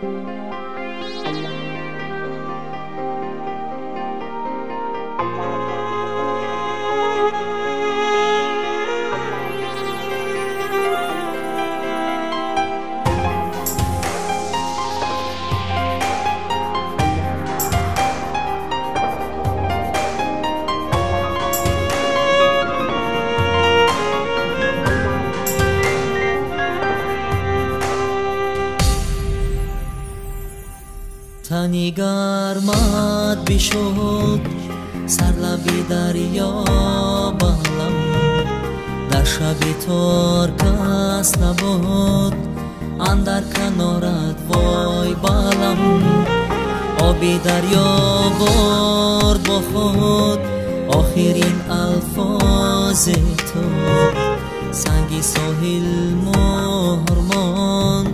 تنی گرمت بشد سر لبی دریا بالم در شبی تار کس نبود اندر کنارت وای بالم آبی دریا برد با خود آخرین الفاظ تو سنگی ساحل مهرمان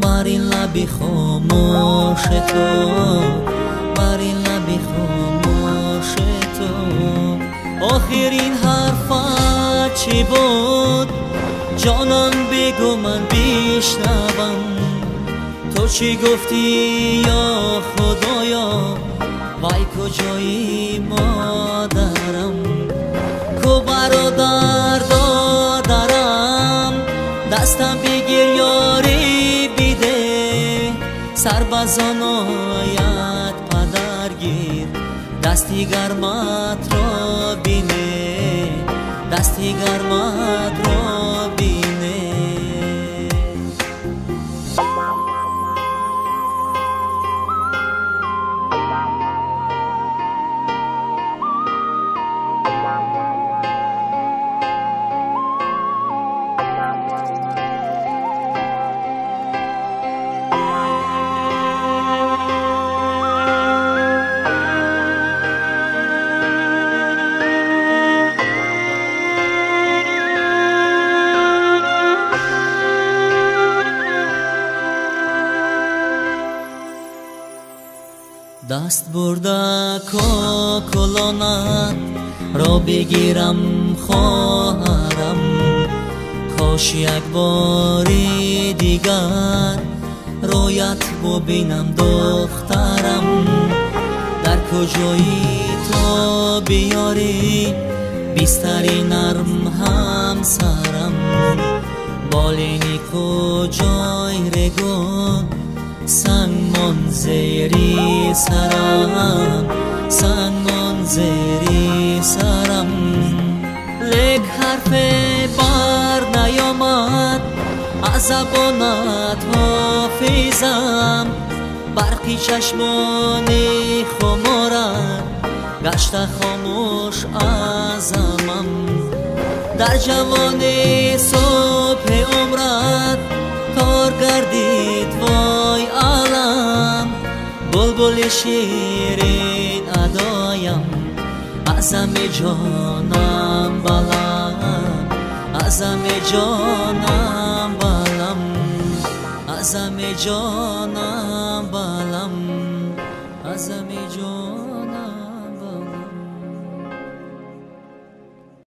بر این لبی خاموش تو بر این لبی خاموش تو آخرین حرفت چی بود جانم بگو من بشنوم تو چی گفتی یا خدایا وای کجایی مادرم کو برادر دادرم دستم بگیر یاری بیده سربازان آید پدرگیر دستی گرمت را بینه دستی گرمت را بینه دست برده کلانت را بگیرم خواهرم کاش یک باری دیگر رویت ببینم دخترم در کجایی تو بیاری بیستری نرم همسرم بالینی کجای رگون سنگ منزری سرم سنگ منزری سرم لیک حرف بر نیامد از زبانت حافظم برقی چشمانی خمارت گشت خاموش ازمم در جوانی صبح عمرت تار گردید وای عالم بلبل شیرین ادایم عزم جانم بلم عزم جانم بلم عزم جانم بلم عزم جانم